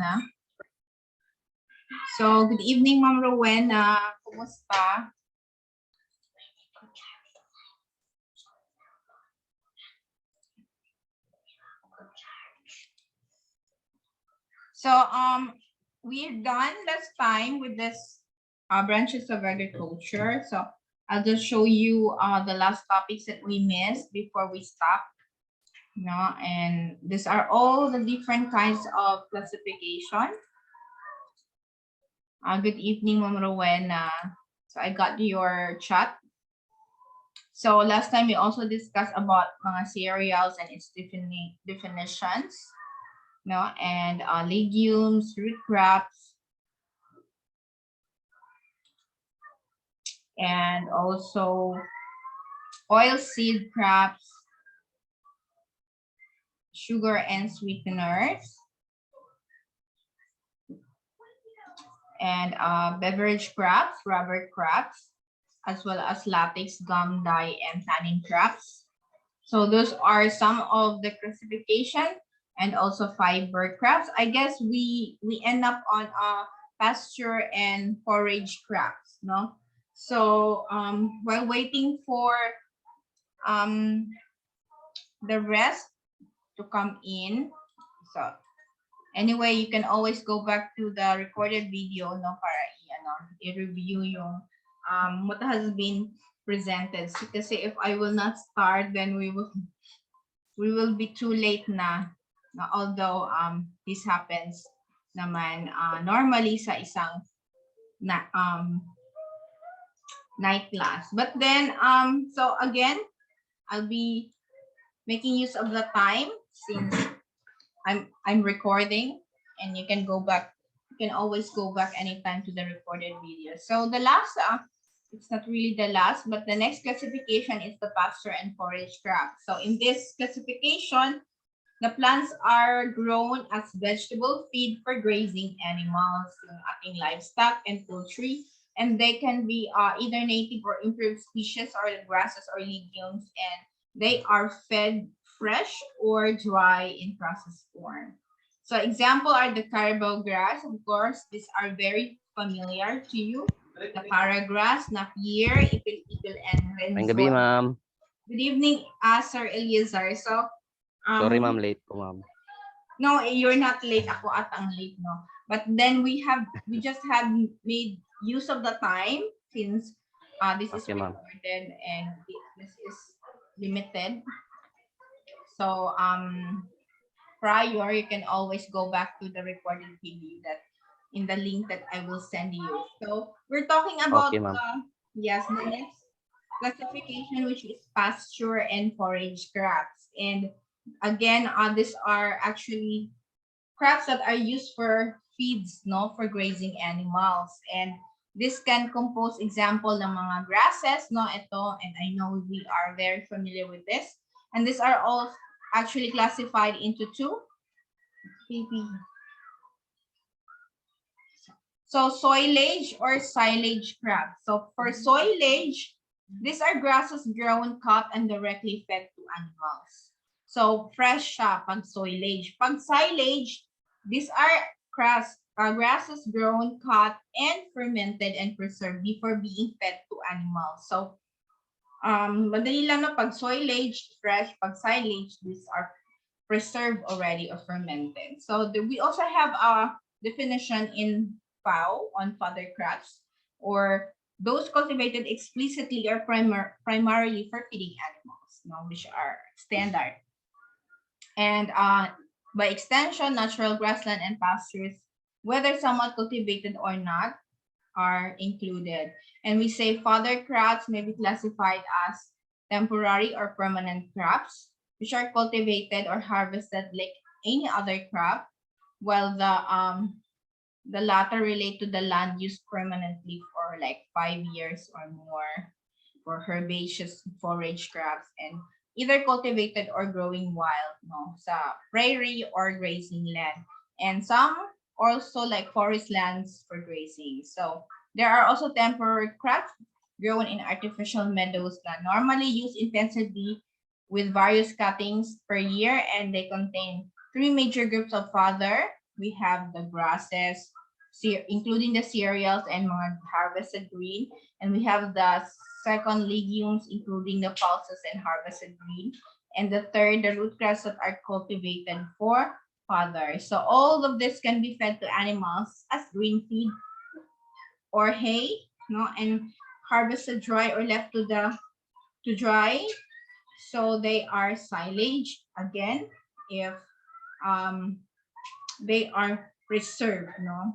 Rowena. So, good evening, Ma'am Rowena. Kumusta? So, we're done last time with this branches of agriculture. So, I'll just show you the last topics that we missed before we stop. No, and these are all the different kinds of classification. Good evening, Ma'am Rowena. So I got your chat. So last time we also discussed about mga cereals and its definitions, no, and legumes, root crops, and also oilseed crops, sugar and sweeteners, and beverage crops, rubber crops, as well as latex, gum, dye, and tanning crops. So those are some of the classification, and also fiber crops. I guess we end up on pasture and forage crops, no? So while waiting for the rest to come in, so anyway, you can always go back to the recorded video, no, para i-review yung what has been presented. So, kasi if I will not start, then we will be too late na although this happens naman normally sa isang night class. But then so again, I'll be making use of the time since I'm recording, and you can go back. You can always go back anytime to the recorded video. So the last, it's not really the last, but the next classification is the pasture and forage crop. So in this classification, the plants are grown as vegetable feed for grazing animals, yung ating livestock and poultry, and they can be either native or improved species or grasses or legumes, and they are fed fresh or dry in processed form. So example are the carabao grass. Of course, these are very familiar to you. The paragrass, napier, ipil-ipil, and renzo. Ang gabi, ma'am. Good evening, Sir Eliezer. So, sorry, ma'am, late po, ma'am. No, you're not late. Ako ata ang late, no. But then we just have made use of the time since this is recorded and this is limited. So prior, you can always go back to the recorded video that in the link that I will send you. So we're talking about yes, the next classification, which is pasture and forage crops. And again, these are actually crops that are used for feeds, no, for grazing animals. And this can compose example ng mga grasses, no, ito, and I know we are very familiar with this. And these are all actually classified into two. So soilage or silage crops. So for soilage, these are grasses grown, cut, and directly fed to animals. So fresh siya pag soilage. Pag silage, these are grasses grown, cut, and fermented and preserved before being fed to animals. So madali lang na pag soilage, fresh, pag silage, these are preserved already or fermented. So we also have a definition in FAO on fodder crops, or those cultivated explicitly or primarily for feeding animals, no, which are standard. And by extension, natural grassland and pastures, whether somewhat cultivated or not, are included. And we say fodder crops may be classified as temporary or permanent crops, which are cultivated or harvested like any other crop, while the latter relate to the land used permanently for like 5 years or more for herbaceous forage crops, and either cultivated or growing wild, no, sa prairie or grazing land. And some also like forest lands for grazing. So there are also temporary crops grown in artificial meadows that normally used intensively with various cuttings per year, and they contain three major groups of fodder: we have the grasses, including the cereals and mga harvested green. And we have the second, legumes, including the pulses and harvested green. And the third, the root crops that are cultivated for fodder. So all of this can be fed to animals as green feed or hay, no, and harvested dry or left to dry. So they are silage again if they are preserved, no,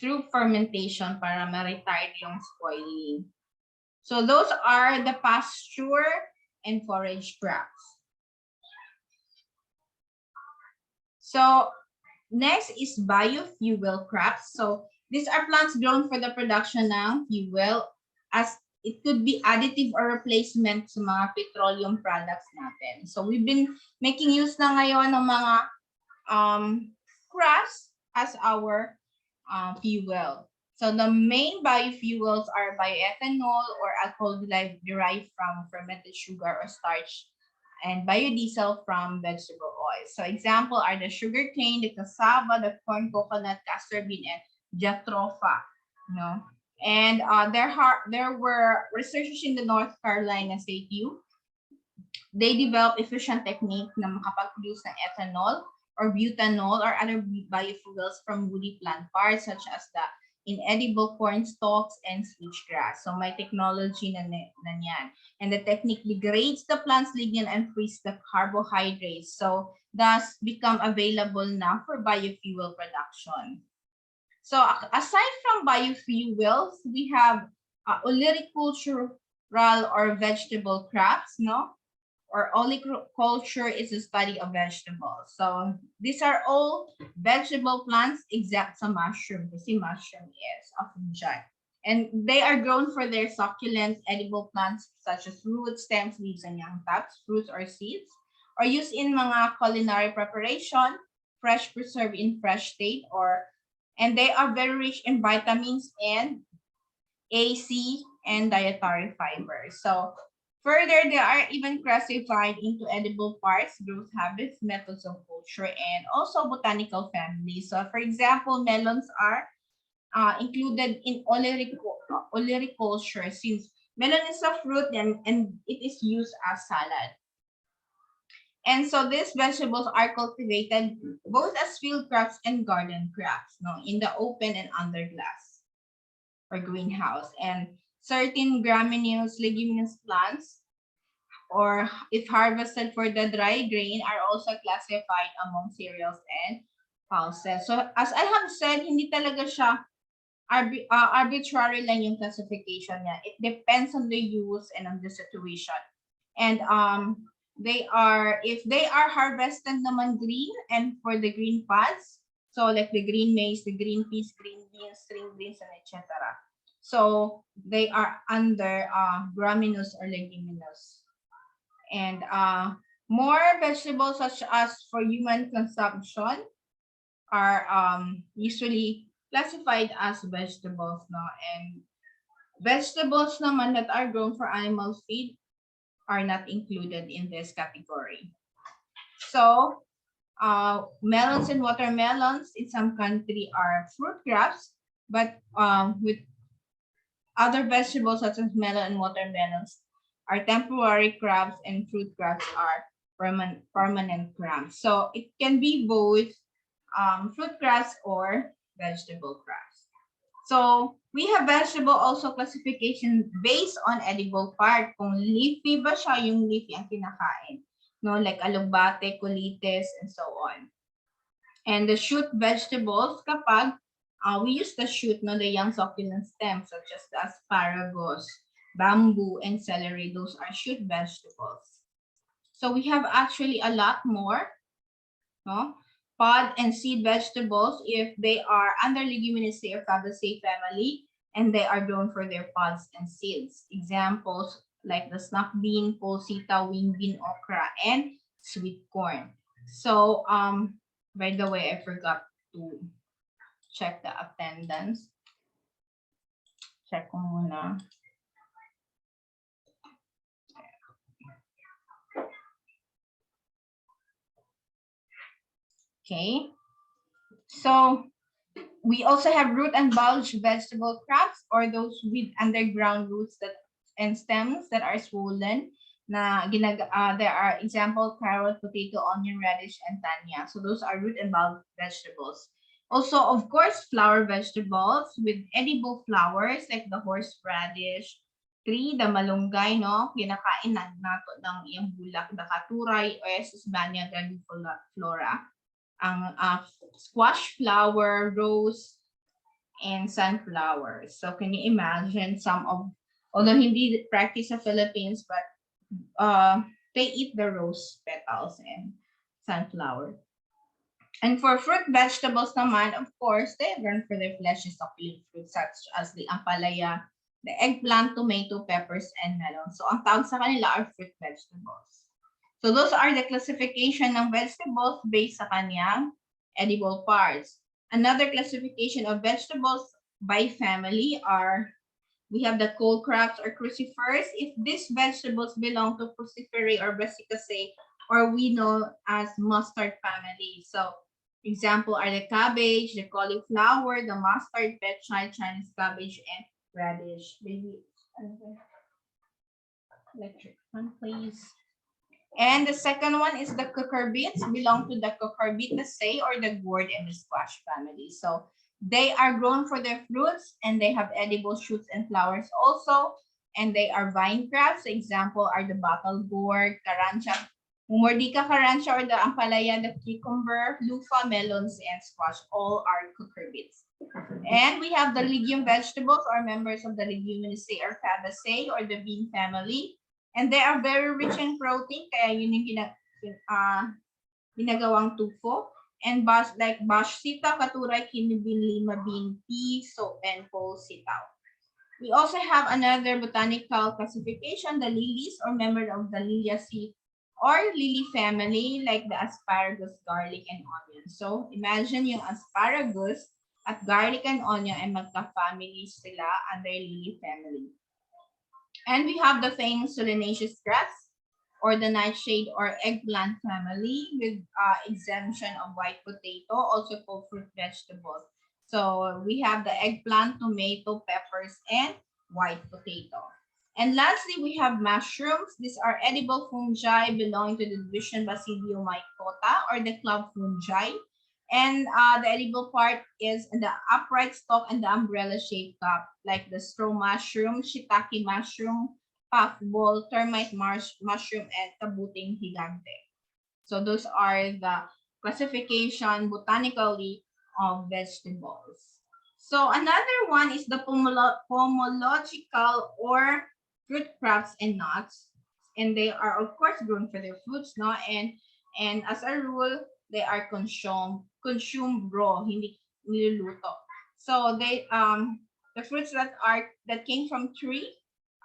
through fermentation para ma-retard yung spoiling. So those are the pasture and forage crops. So next is biofuel crops. So these are plants grown for the production ng fuel, as it could be additive or replacement sa mga petroleum products natin. So we've been making use na ngayon ng mga crops as our fuel. So the main biofuels are bioethanol or alcohol derived from fermented sugar or starch, and biodiesel from vegetable oil. So example are the sugarcane, the cassava, the corn, coconut, castor bean, and jatropha. No? And there were researchers in the North Carolina State U. They developed efficient technique na makapag-produce ng ethanol or butanol or other biofuels from woody plant parts such as the inedible corn stalks and switchgrass. So may technology na yan. And the technique degrades the plant's lignin and frees the carbohydrates. So thus become available now for biofuel production. So aside from biofuels, we have olericultural or vegetable crops, no? Or oliculture is the study of vegetables. So these are all vegetable plants except sa mushroom, kasi mushroom is a fungi. And they are grown for their succulent edible plants such as roots, stems, leaves, and young tops, fruits or seeds, or used in mga culinary preparation, fresh preserved in fresh state, and they are very rich in vitamins and A, C, and dietary fibers. So further, they are even classified into edible parts, growth habits, methods of culture, and also botanical families. So for example, melons are included in olericulture since melon is a fruit and it is used as salad. And so these vegetables are cultivated both as field crops and garden crops, no, in the open and under glass or greenhouse. And certain gramineous, leguminous plants, or if harvested for the dry grain, are also classified among cereals and pulses. So as I have said, hindi talaga siya arbitrary lang yung classification niya. It depends on the use and on the situation. And if they are harvested naman green and for the green pods, so like the green maize, the green peas, green beans, string beans, and etc. So they are under gramineous or leguminous. And more vegetables such as for human consumption are usually classified as vegetables, no? And vegetables naman that are grown for animal feed are not included in this category. So melons and watermelons in some country are fruit crops, but with other vegetables such as melon and watermelons are temporary crops, and fruit crops are permanent crops. So it can be both fruit crops or vegetable crops. So we have vegetable also classification based on edible part. Kung leafy ba siya, yung leafy ang kinakain. No, like alugbate, kulites, and so on. And the shoot vegetables, kapag we use the shoot, no, the young succulent stems such as the asparagus, bamboo, and celery. Those are shoot vegetables. So we have actually a lot more, no? Pod and seed vegetables if they are under Leguminaceae or Fabaceae family and they are grown for their pods and seeds. Examples like the snuck bean, pulsita, wing bean, okra, and sweet corn. So by the way, I forgot to check the attendance. Check ko muna. Okay. So we also have root and bulge vegetable crabs, or those with underground roots that and stems that are swollen. There are example carrot, potato, onion, radish, and tanya. So those are root and bulge vegetables. Also, of course, flower vegetables with edible flowers like the horseradish, tree, the malunggay, no? Kinakain na nato ng iyang bulak, the katuray, o Esbania grandiflora, ang squash flower, rose, and sunflowers. So can you imagine some of, although hindi practice sa Philippines, but they eat the rose petals and sunflower. And for fruit vegetables naman, of course, they run for their fleshy succulent fruits such as the ampalaya, the eggplant, tomato, peppers, and melon. So ang tawag sa kanila are fruit vegetables. So those are the classification ng vegetables based sa kanyang edible parts. Another classification of vegetables by family are, we have the cole crops or crucifers. If these vegetables belong to cruciferae or brassicaceae, or we know as mustard family. So example are the cabbage, the cauliflower, the mustard, peach, Chinese cabbage, and radish. Baby, electric one, please. And the second one is the cucurbits, belong to the cucurbitaceae or the gourd and the squash family. So they are grown for their fruits and they have edible shoots and flowers also. And they are vine crabs. Example are the bottle gourd, carancha, Mumordica carancha or the ampalaya, the cucumber, lufa, melons, and squash. All are cucurbits. And we have the legume vegetables or members of the leguminaceae or fabaceae or the bean family. And they are very rich in protein, kaya yun yung ginagawang tufo. And like bash sitaw, katuray, kinubin, lima bean, pea, so, and pole sitaw. We also have another botanical classification, the lilies or member of the Liliaceae or lily family, like the asparagus, garlic, and onion. So imagine yung asparagus at garlic and onion ay magka-family sila under lily family. And we have the famous solanaceous grass or the nightshade or eggplant family with exemption of white potato, also called fruit vegetables. So we have the eggplant, tomato, peppers, and white potato. And lastly, we have mushrooms. These are edible fungi belonging to the division Basidiomycota or the club fungi. And the edible part is the upright stalk and the umbrella-shaped cup, like the straw mushroom, shiitake mushroom, puffball, termite mushroom, and kabuting gigante. So those are the classification botanically of vegetables. So another one is the pomological or fruit crops and nuts. And they are of course grown for their fruits, no? And as a rule, they are consumed raw, hindi niluluto. So they the fruits that came from tree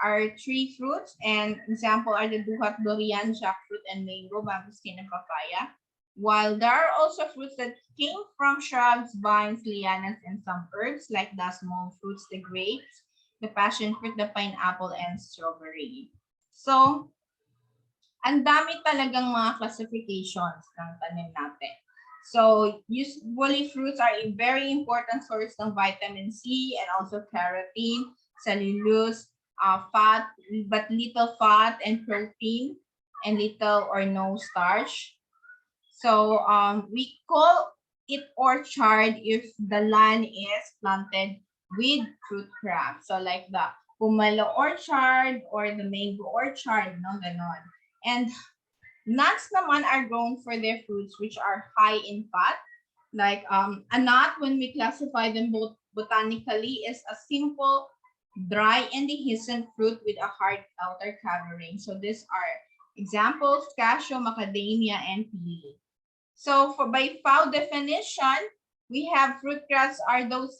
are tree fruits, and example are the duhat, durian, jackfruit, and mango, mangosteen, and papaya. While there are also fruits that came from shrubs, vines, lianas, and some herbs like the small fruits, the grapes, the passion fruit, the pineapple, and strawberry. So, ang dami talagang mga classifications ng tanim natin. So, usually fruits are a very important source ng vitamin C and also carotene, cellulose, fat, but little fat and protein, and little or no starch. So, we call it orchard if the land is planted with fruit crops. So, like the pomelo orchard or the mango orchard, no, ganon. And nuts naman are grown for their fruits which are high in fat. Like a nut, when we classify them both botanically, is a simple, dry, and dehiscent fruit with a hard outer covering. So these are examples: cashew, macadamia, and pili. So for by FAO definition, we have fruit crops are those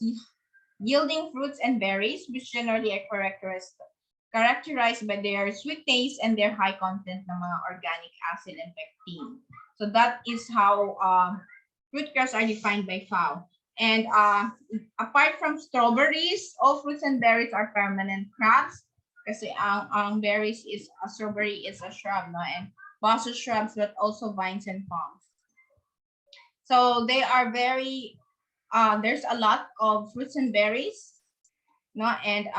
yielding fruits and berries which generally are characterized by their sweet taste and their high content ng mga organic acid and pectin. So that is how fruit crops are defined by FAO. And apart from strawberries, all fruits and berries are permanent crops. Kasi ang berries is, a strawberry is a shrub, no? And also shrubs, but also vines and palms. So they are very there's a lot of fruits and berries, no, and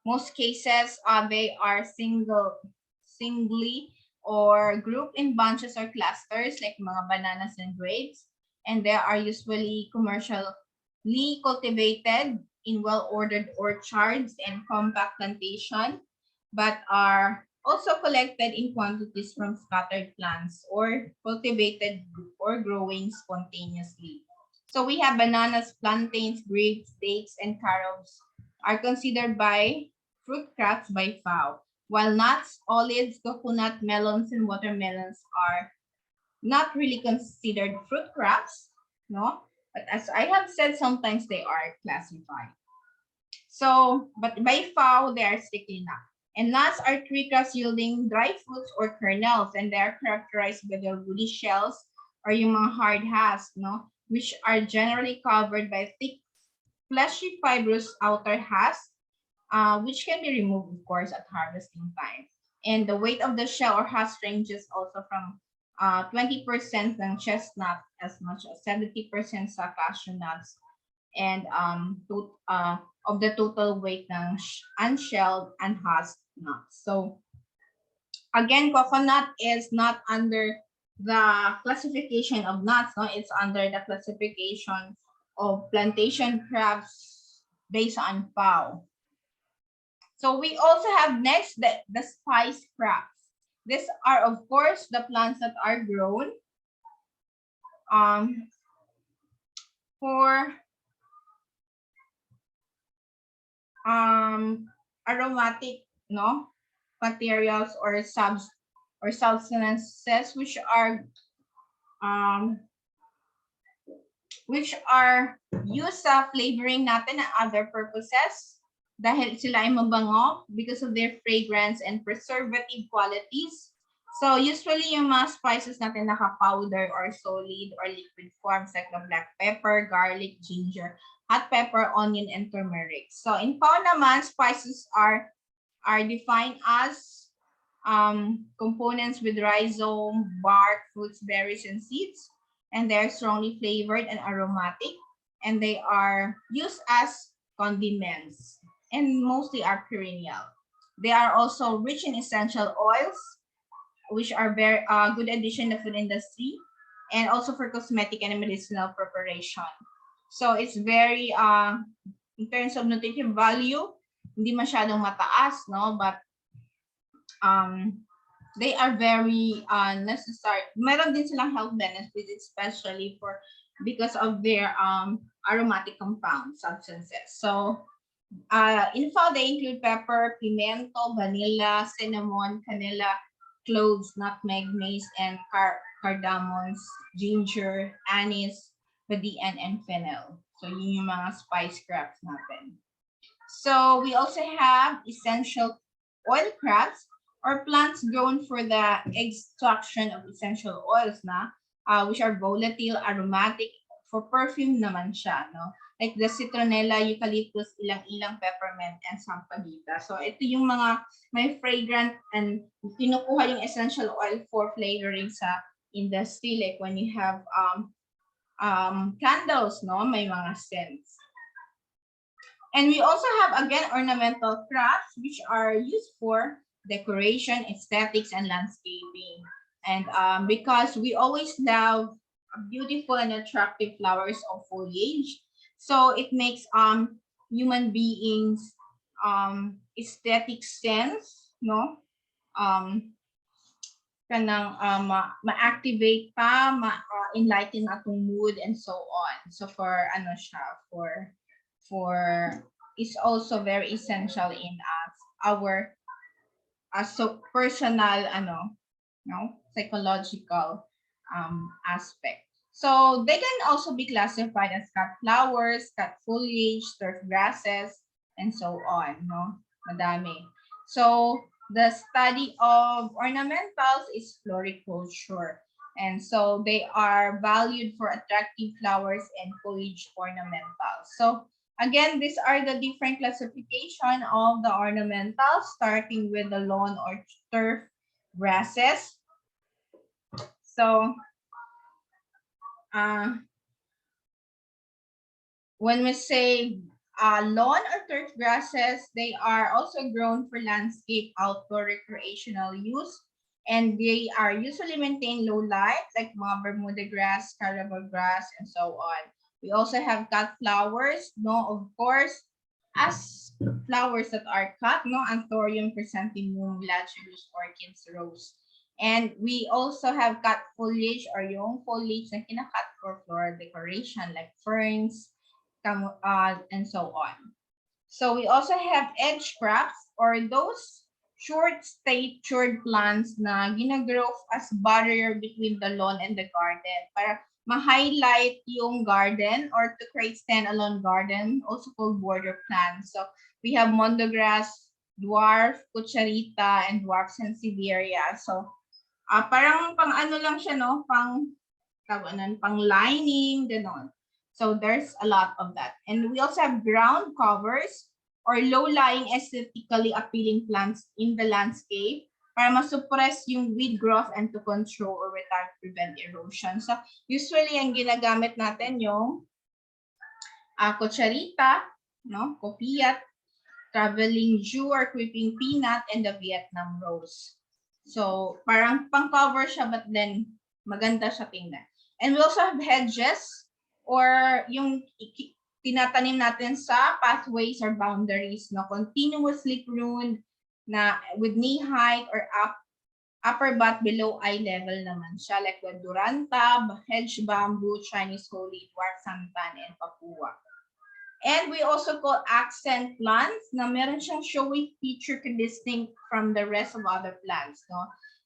most cases they are singly or grouped in bunches or clusters like mga bananas and grapes, and they are usually commercially cultivated in well-ordered orchards and compact plantation, but are also collected in quantities from scattered plants or cultivated or growing spontaneously. So we have bananas, plantains, grapes, dates, and carob are considered by fruit crops by FAO, while nuts, olives, coconut, melons, and watermelons are not really considered fruit crops, no? But as I have said, sometimes they are classified. So, but by FAO, they are strictly not. And nuts are tree crops yielding dry fruits or kernels, and they are characterized by their woody shells or yung mga hard husks, no? Which are generally covered by thick, fleshy, fibrous outer husk, which can be removed, of course, at harvesting time. And the weight of the shell or husk ranges also from 20% ng chestnut as much as 70% sa cashew nuts, and of the total weight ng unshelled and husked nuts. So again, coconut is not under the classification of nuts, no? It's under the classification of plantation crops based on FAO. So we also have next the spice crops. These are, of course, the plants that are grown for aromatic, no, materials or substances which are used sa flavoring natin and other purposes dahil sila ay mabango because of their fragrance and preservative qualities. So usually yung mga spices natin naka-powder or solid or liquid forms like the black pepper, garlic, ginger, hot pepper, onion, and turmeric. So in FAO naman, spices are defined as components with rhizome, bark, fruits, berries, and seeds, and they're strongly flavored and aromatic, and they are used as condiments and mostly are perennial. They are also rich in essential oils, which are very good addition to the food industry, and also for cosmetic and medicinal preparation. So it's very, in terms of nutritive value, hindi masyadong mataas, no? But they are very necessary. Meron din silang health benefits, especially because of their aromatic compound substances. So in FAO, they include pepper, pimento, vanilla, cinnamon, canela, cloves, nutmeg, mace, and cardamoms, ginger, anise, badian, and fennel. So yun yung mga spice crops natin. So we also have essential oil crops or plants grown for the extraction of essential oils which are volatile, aromatic, for perfume naman siya, no? Like the citronella, eucalyptus, ilang-ilang, peppermint, and sampagita. So ito yung mga may fragrant and kinukuha yung essential oil for flavoring sa industry. Like when you have candles, no? May mga scents. And we also have, again, ornamental crops, which are used for decoration, aesthetics, and landscaping. And because we always love beautiful and attractive flowers of foliage, so it makes human beings aesthetic sense, no? Kanang ma-activate pa, enlighten atong mood, and so on. So for ano siya, for is also very essential in our so personal psychological aspect. So they can also be classified as cut flowers, cut foliage, turf grasses, and so on, no? Madami. So the study of ornamentals is floriculture. And so they are valued for attractive flowers and foliage ornamentals. So again, these are the different classification of the ornamentals, starting with the lawn or turf grasses. So when we say lawn or turf grasses, they are also grown for landscape, outdoor, recreational use. And they are usually maintained low light, like mga Bermuda grass, Carabao grass, and so on. We also have cut flowers, no, of course, as flowers that are cut, no, anthurium, chrysanthemum, gladiolus, orchids, rose. And we also have cut foliage or yung foliage na kinakat for floral decoration, like ferns, and so on. So we also have edge crops or those short statured plants na ginagrow as barrier between the lawn and the garden para ma-highlight yung garden or to create stand-alone garden, also called border plants. So we have mondograss, dwarf, cucharita, and dwarf sansevieria. So parang pang ano lang siya, no? Pang lining, ganon. So there's a lot of that. And we also have ground covers or low-lying aesthetically appealing plants in the landscape para ma-suppress yung weed growth and to control or retard prevent erosion. So usually ang ginagamit natin yung cucharita, no, copiat, traveling Jew or creeping peanut, and the Vietnam rose. So parang pang-cover siya but then maganda siya tingnan. And we also have hedges or yung tinatanim natin sa pathways or boundaries, no, continuously pruned na with knee height or upper but below eye level naman siya, like the Duranta, hedge bamboo, Chinese holy, dwarf santan, and papua. And we also call accent plants na meron siyang showy feature distinct from the rest of other plants, no?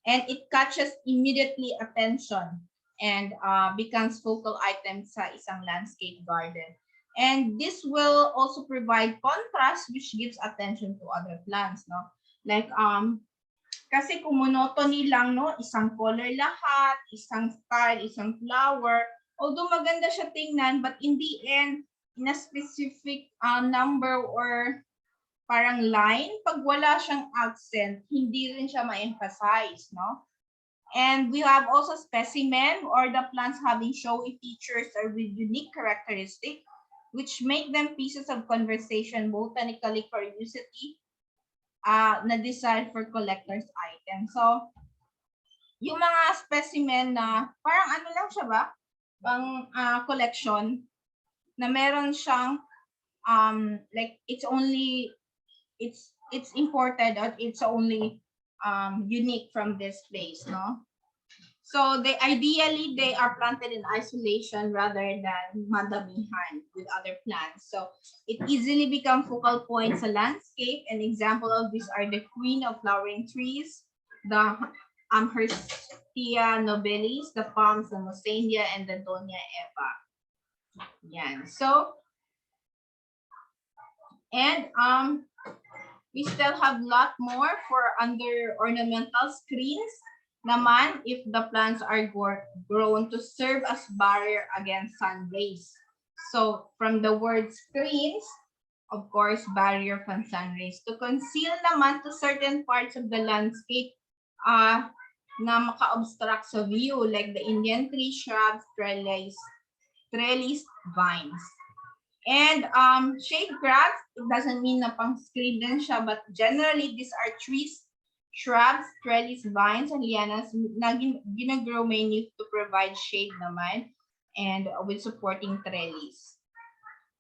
And it catches immediately attention and becomes focal item sa isang landscape garden. And this will also provide contrast which gives attention to other plants, no? Like kasi kung monotony lang, no, isang color lahat, isang style, isang flower, although maganda siya tingnan, but in the end, in a specific number or parang line, pag wala siyang accent, hindi rin siya ma-emphasize, no? And we have also specimen or the plants having showy features or with unique characteristics, which make them pieces of conversation botanically curiosity, na designed for collector's items. So, yung mga specimen na parang ano lang siya ba? Pang collection na meron siyang like it's imported or it's only unique from this place, no? So ideally they are planted in isolation rather than madamihan with other plants. So it easily become focal points sa landscape. An example of these are the queen of flowering trees, the Amherstia nobilis, the palms, the Mosandia, and the Donia Eva. Yan. So, and we still have a lot more for under ornamental screens naman if the plants are grown to serve as barrier against sun rays. So from the word screens, of course, barrier from sun rays. To conceal naman to certain parts of the landscape na maka-obstruct sa view like the Indian tree, shrubs, trellis, vines. And shade grass, it doesn't mean na pang screen din siya, but generally these are trees, shrubs, trellis, vines, and lianas na ginagrow mainly to provide shade naman and with supporting trellis.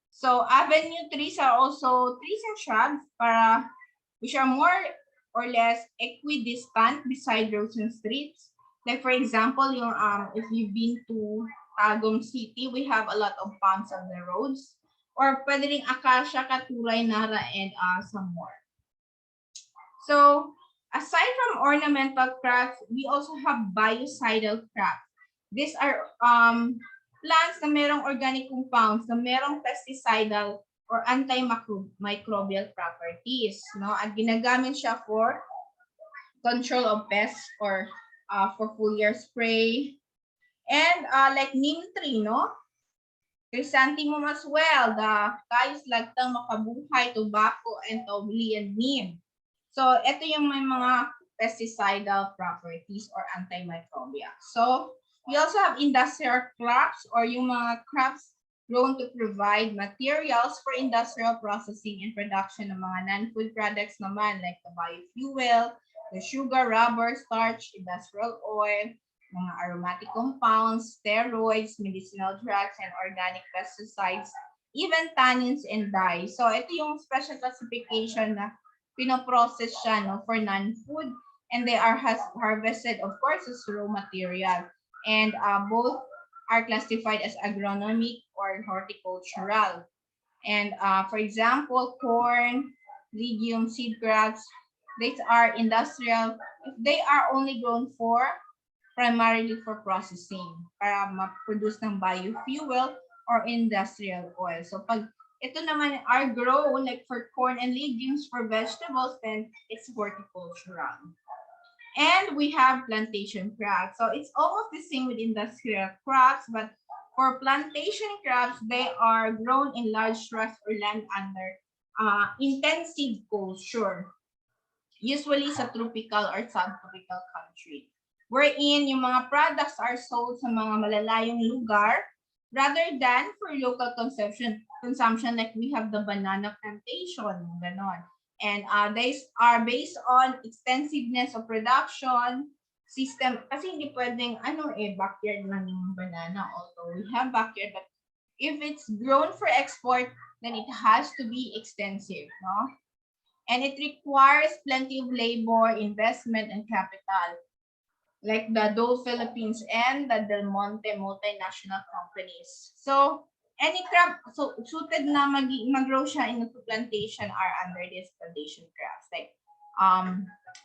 So avenue trees are also trees and shrubs which are more or less equidistant beside roads and streets. Like for example, yung if you've been to Tagum City, we have a lot of palms on the roads. Or pwede rin acacia, katulay, nara, and some more. So, aside from ornamental crafts, we also have biocidal crafts. These are plants na merong organic compounds, na merong pesticidal or antimicrobial properties, no? At ginagamit siya for control of pests or for foliar spray. And like neem tree, no? Chrysanthemum as well, the kayos, lagtang, makabuhay, tobacco, and tobli, and neem. So, ito yung may mga pesticidal properties or antimicrobial. So, we also have industrial crops or yung mga crops grown to provide materials for industrial processing and production ng mga non-food products naman like the biofuel, the sugar, rubber, starch, industrial oil, mga aromatic compounds, steroids, medicinal drugs, and organic pesticides, even tannins and dyes. So ito yung special classification na pinoprocess siya no, for non-food, and they are harvested, of course, as raw material. And both are classified as agronomic or horticultural. And for example, corn, legume, seed crops, these are industrial. If they are only grown for primarily for processing para ma-produce ng biofuel or industrial oil. So pag ito naman are grown like for corn and legumes, for vegetables, then it's horticultural. And we have plantation crops. So it's almost the same with industrial crops, but for plantation crops, they are grown in large tracts or land under intensive culture, usually sa tropical or subtropical country, wherein yung mga products are sold sa mga malalayong lugar rather than for local consumption like we have the banana plantation, ganon. And they are based on extensiveness of production system. Kasi hindi pwedeng backyard lang yung banana, although we have backyard, but if it's grown for export, then it has to be extensive, no? And it requires plenty of labor, investment, and capital, like the Dole Philippines and the Del Monte multinational companies. So any crop suited na mag-grow siya into plantation are under these plantation crops, like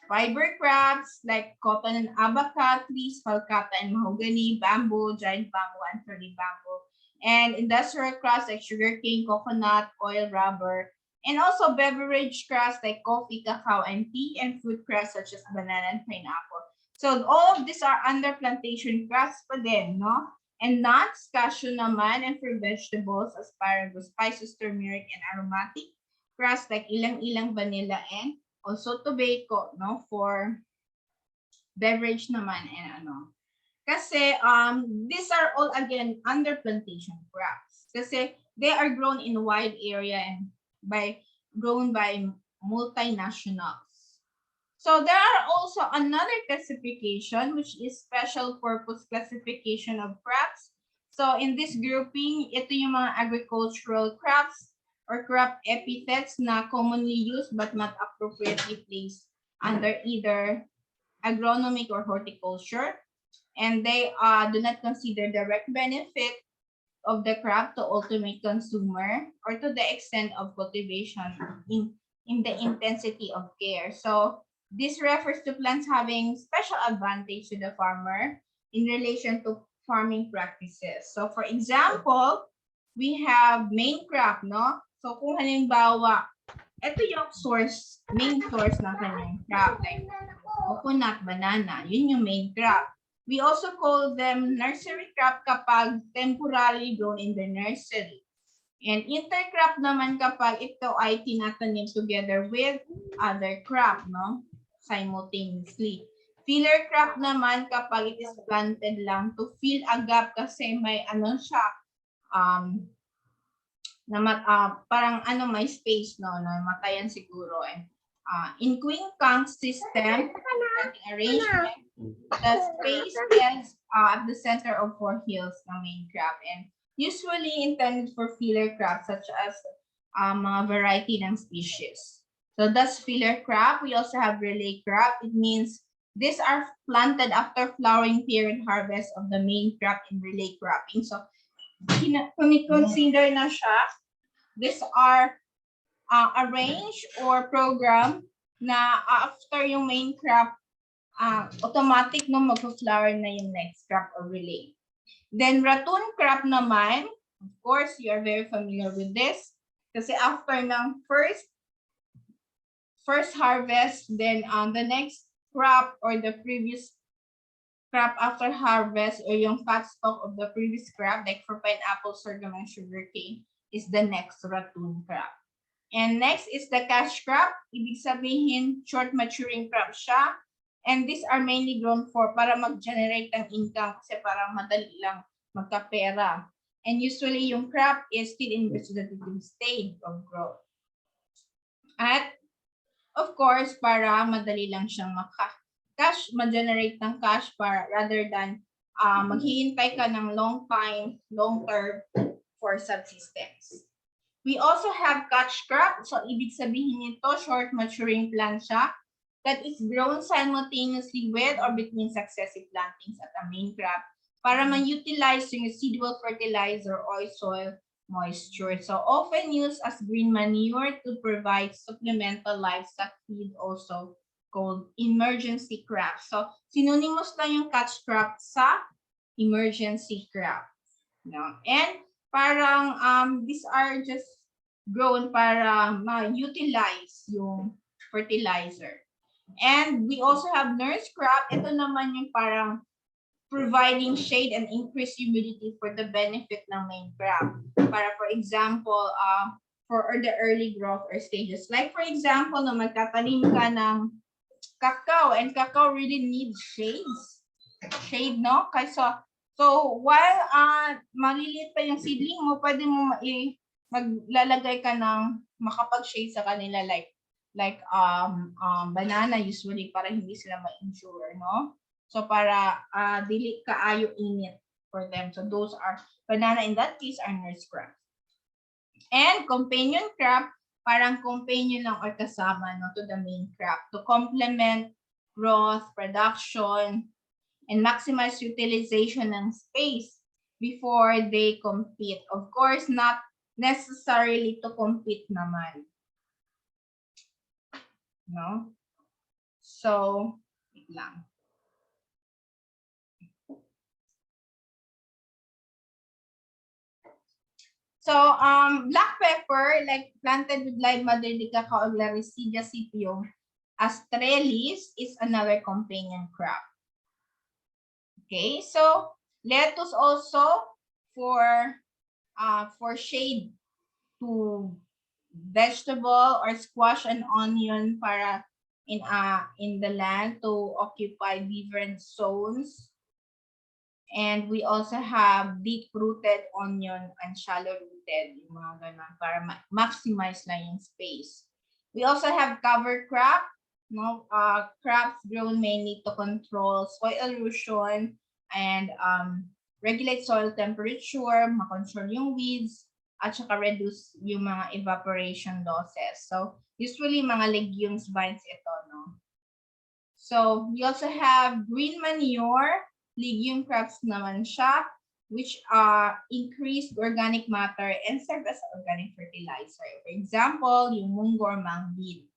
fiber crops like cotton and abaca trees, falcata and mahogany, bamboo, giant bamboo, and curly bamboo, and industrial crops like sugarcane, coconut, oil, rubber, and also beverage crops like coffee, cacao, and tea, and fruit crops such as banana and pineapple. So all of these are under plantation crops pa din, no? And nuts, cashew naman, and for vegetables, asparagus, spices, turmeric, and aromatic crops like ilang-ilang, vanilla, and also tobacco, no? For beverage naman and Kasi these are all again under plantation crops. Kasi they are grown in a wide area and grown by multinationals. So there are also another classification, which is special purpose classification of crops. So in this grouping, ito yung mga agricultural crops or crop epithets na commonly used but not appropriately placed under either agronomic or horticulture. And they do not consider direct benefit of the crop to ultimate consumer or to the extent of cultivation in the intensity of care. So this refers to plants having special advantage to the farmer in relation to farming practices. So for example, we have main crop, no? So kung halimbawa, ito yung main source ng kanyang crop, like coconut, banana, yun yung main crop. We also call them nursery crop kapag temporarily grown in the nursery. And intercrop naman kapag ito ay tinatanim together with other crop, no? Simultaneously. Filler crop naman kapag it is planted lang to fill a gap kasi may siya, parang may space, no? Matayan siguro. And in quincunx system, arrangement, the space is at the center of 4 hills ng main crop and usually intended for filler crops such as mga variety ng species. So that's filler crop. We also have relay crop. It means these are planted after flowering period harvest of the main crop in relay cropping. So kung i-consider na siya, these are arranged or program na after yung main crop, automatic no mag-flower na yung next crop or relay. Then ratoon crop naman, of course, you are very familiar with this. Kasi after ng first harvest, then the next crop or the previous crop after harvest or yung fat stock of the previous crop, like for pineapple, sorghum, and sugarcane, is the next ratoon crop. And next is the cash crop. Ibig sabihin, short maturing crop siya. And these are mainly grown for para mag-generate ng income kasi para madali lang magkapera. And usually yung crop is still in vegetative stage of growth. At of course, para madali lang siyang ma-generate ng cash para rather than maghihintay ka ng long term for subsistence. We also have catch crop. So, ibig sabihin nito, short maturing plant siya that is grown simultaneously with or between successive plantings at a main crop para ma-utilize yung residual fertilizer or soil moisture. So, often used as green manure to provide supplemental livestock feed, also called emergency crop. So, synonymous lang yung catch crop sa emergency crop. No? And parang these are just grown para ma-utilize yung fertilizer. And we also have nurse crop. Ito naman yung parang providing shade and increased humidity for the benefit ng main crop. Para for example, for the early growth or stages. Like for example, no, magtatanim ka ng cacao, and cacao really needs shades. Shade, no? Kaysa so while maliliit pa yung seedling mo, pwede mo maglalagay ka ng makapag-shade sa kanila like banana usually para hindi sila ma-injure, no? So para dili kaayo init for them. So those are banana, in that case are nurse crop. And companion crop, parang companion lang or kasama, no, to the main crop to complement growth, production, and maximize utilization ng space before they compete. Of course, not necessarily to compete naman. No? So, wait lang. So, black pepper, like planted with live mother de cacao Laricidia cipium astralis, is another companion crop. Okay, so lettuce also for shade to vegetable or squash and onion para in the land to occupy different zones. And we also have deep-rooted onion and shallow-rooted, yung mga ganun, para maximize lang yung space. We also have cover crop, no? Crops grown mainly to control soil erosion and regulate soil temperature, makontrol yung weeds, at saka reduce yung mga evaporation losses. So, usually mga legumes, vines ito, no? So, we also have green manure, legume crops naman siya, which increase organic matter and serve as organic fertilizer. For example, yung munggo or mung bean.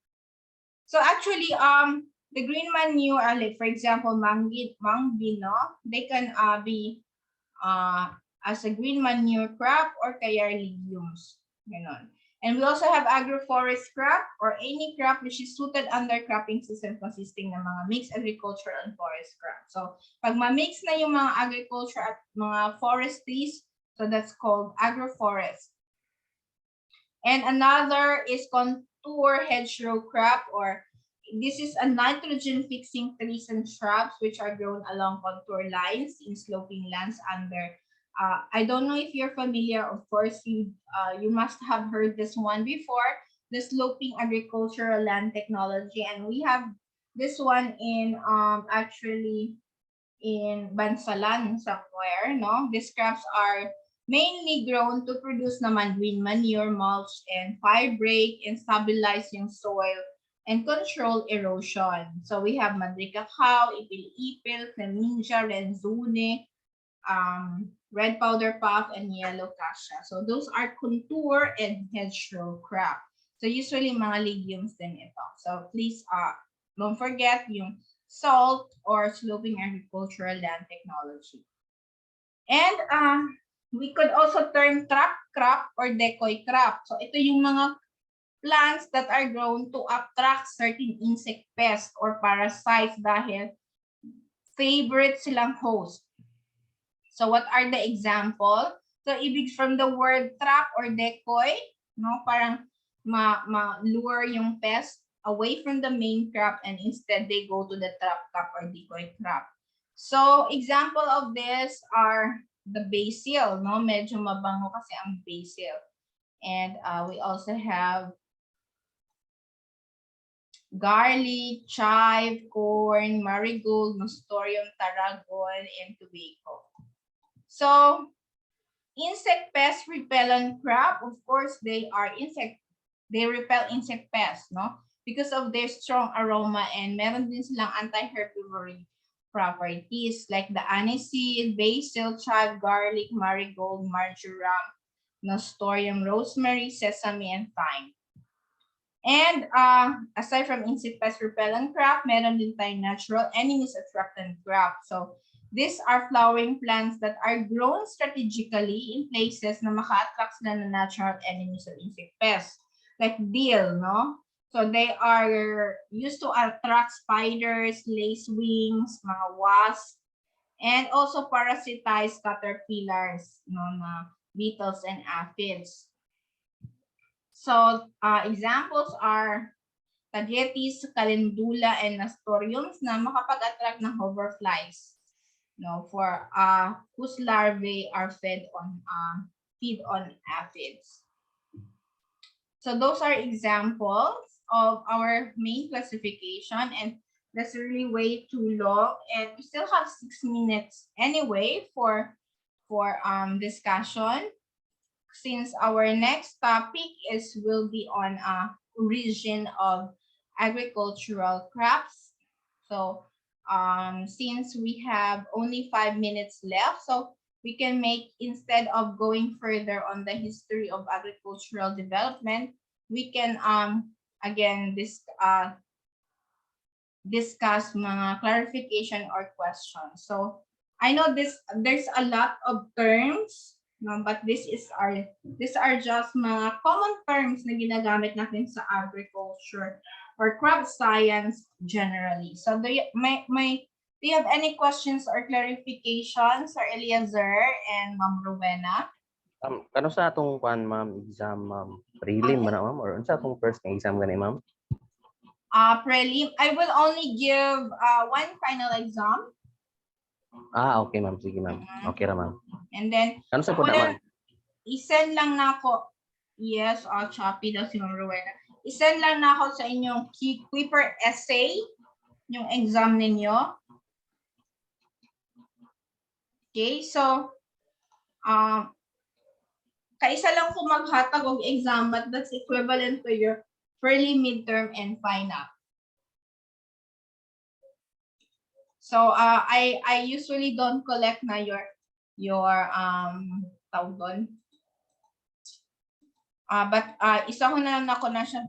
So actually, the green manure, like for example, mung bean, no, they can be as a green manure crop or kaya legumes. Ganon. And we also have agroforest crop or any crop which is suited under cropping system consisting ng mga mixed agricultural and forest crop. So, pag ma-mix na yung mga agriculture at mga forestries, so that's called agroforest. And another is contour hedgerow crop, or this is a nitrogen-fixing trees and shrubs which are grown along contour lines in sloping lands under I don't know if you're familiar, of course, you must have heard this one before, the sloping agricultural land technology. And we have this one in actually in Bansalan somewhere, no? These crops are mainly grown to produce naman green manure, mulch, and fire break and stabilize yung soil and control erosion. So we have Madre Cacao, Ipil-Ipil, Flamingia, Renzune, red powder puff, and yellow cassia. So those are contour and hedgerow crop. So usually mga legumes din ito. So please don't forget yung salt or sloping agricultural land technology. And we could also term trap crop or decoy crop. So ito yung mga plants that are grown to attract certain insect pests or parasites dahil favorite silang host. So what are the example? So ibig from the word trap or decoy, no, parang ma-lure yung pest away from the main crop and instead they go to the trap crop or decoy crop. So example of this are the basil, no? Medyo mabango kasi ang basil. And we also have garlic, chive, corn, marigold, nasturtium, tarragon, and tobacco. So, insect pest repellent crop, of course, they repel insect pests, no? Because of their strong aroma and meron din silang anti-herbivory properties like the aniseed, basil, chive, garlic, marigold, marjoram, nasturtium, rosemary, sesame, and thyme. And aside from insect pest repellent crop, meron din tayong natural enemies attractant crop. So these are flowering plants that are grown strategically in places na maka-attract sila ng natural enemies of insect pests. Like dill, no? So they are used to attract spiders, lacewings, mga wasps, and also parasitize caterpillars, no, na beetles and aphids. So examples are tagetes, calendula, and nasturtiums na makapag-attract ng hoverflies, no, for whose larvae are feed on aphids. So those are examples of our main classification, and that's really way too long, and we still have 6 minutes anyway for discussion, since our next topic will be on origin of agricultural crops. So since we have only 5 minutes left, so we can make, instead of going further on the history of agricultural development, we can again discuss mga clarification or questions. So I know there's a lot of terms, no, but these are just mga common terms na ginagamit natin sa agriculture or crop science generally. So do you have any questions or clarifications, Sir Eliezer and Ma'am Rowena? Kano sa atong kuan ma'am exam ma'am? Prelim man na ma'am or unsa atong first nga exam gani ma'am? Prelim. I will only give one final exam. Okay ma'am, sige ma'am. Okay ra ma'am. And then Kano sa pud ma'am? i-send lang na ako. Yes, choppy daw si Ma'am Rowena. I-send lang na ako sa inyong Kuiper essay, yung exam ninyo. Okay, so kaisa lang ko maghatag og exam, but that's equivalent to your prelim, midterm, and final. So I usually don't collect na your tawag doon. But isa ko na ako na siya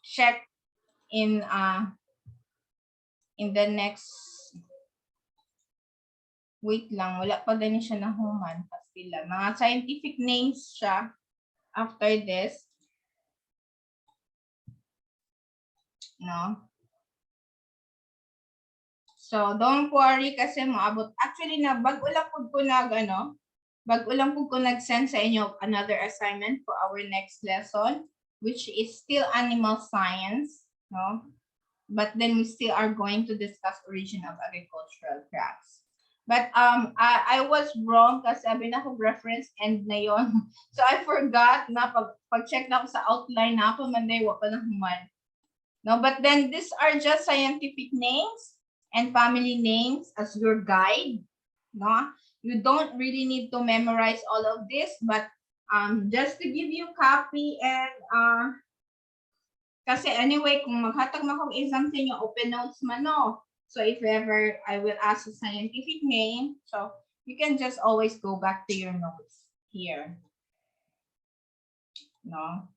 check in the next, wait lang, wala pa din siya nahuman pastila. Mga scientific names siya after this. No? So don't worry kasi maabot. Actually na bago lang po ko nag-send sa inyo another assignment for our next lesson, which is still animal science, no? But then we still are going to discuss origin of agricultural crops. But I was wrong kasi sabi na ko reference end na yon. So I forgot na pag-check na ako sa outline na ako, manday wa pa na human. No, but then these are just scientific names and family names as your guide, no? You don't really need to memorize all of this, but just to give you copy, and kasi anyway, kung maghatag mo akong exam sa inyo, open notes man, no? So if ever I will ask a scientific name, so you can just always go back to your notes here, no?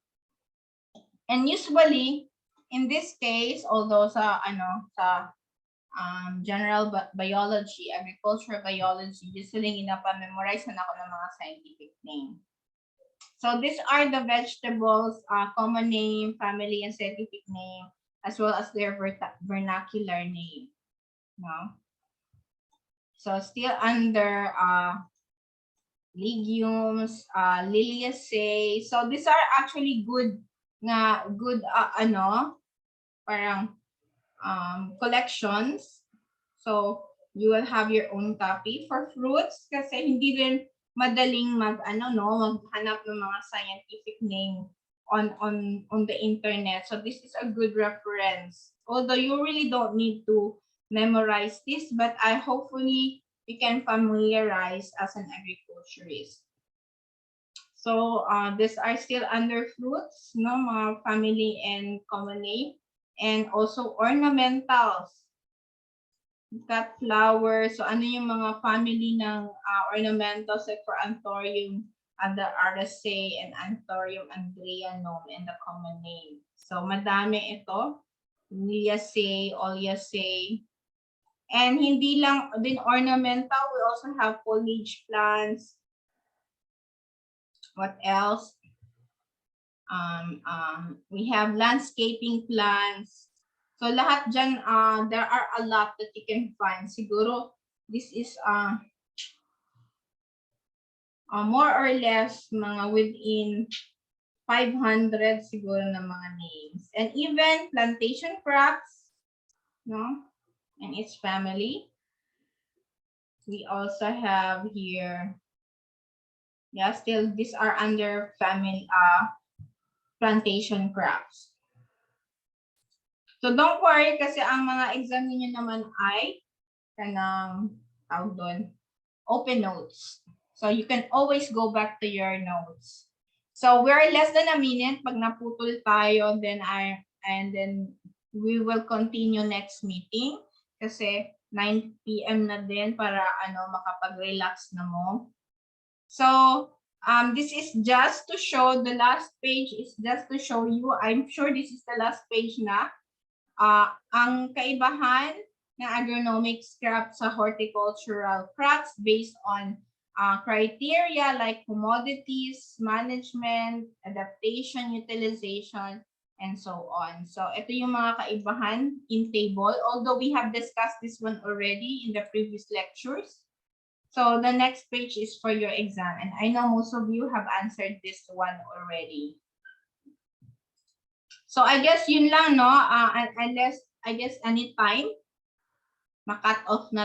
And usually, in this case, although sa general biology, agricultural biology, usually ginapa-memorize na ako ng mga scientific name. So these are the vegetables, common name, family, and scientific name, as well as their vernacular name. No? So still under legumes, liliaceae. So these are actually good parang collections. So You will have your own copy. For fruits, kasi hindi rin madaling maghanap ng mga scientific name on the internet. So this is a good reference. Although you really don't need to memorize this, but hopefully you can familiarize as an agriculturist. So these are still under fruits, no, mga family and common name, and also ornamentals. We've got flowers. So ano yung mga family ng ornamentals like for Anthurium the Araceae and Anthurium andreanum and the common name. So madami ito. Liliaceae, Oleaceae. And hindi lang din ornamental, we also have foliage plants. What else? We have landscaping plants. So lahat dyan, there are a lot that you can find. Siguro, this is more or less mga within 500 siguro na mga names. And even plantation crops, no? And its family. We also have here, yeah, still these are under family plantation crops. So don't worry kasi ang mga exam niyo naman ay kanang tawag doon, open notes. So you can always go back to your notes. So we're less than a minute. Pag naputol tayo, then we will continue next meeting kasi 9 p.m. na din para makapag-relax na mo. So this is just to show, the last page is just to show you, I'm sure this is the last page na, ang kaibahan ng agronomics crops sa horticultural crops based on criteria like commodities, management, adaptation, utilization, and so on. So ito yung mga kaibahan in table, although we have discussed this one already in the previous lectures. So the next page is for your exam, and I know most of you have answered this one already. So I guess yun lang, no? Unless, I guess anytime, ma-cut off na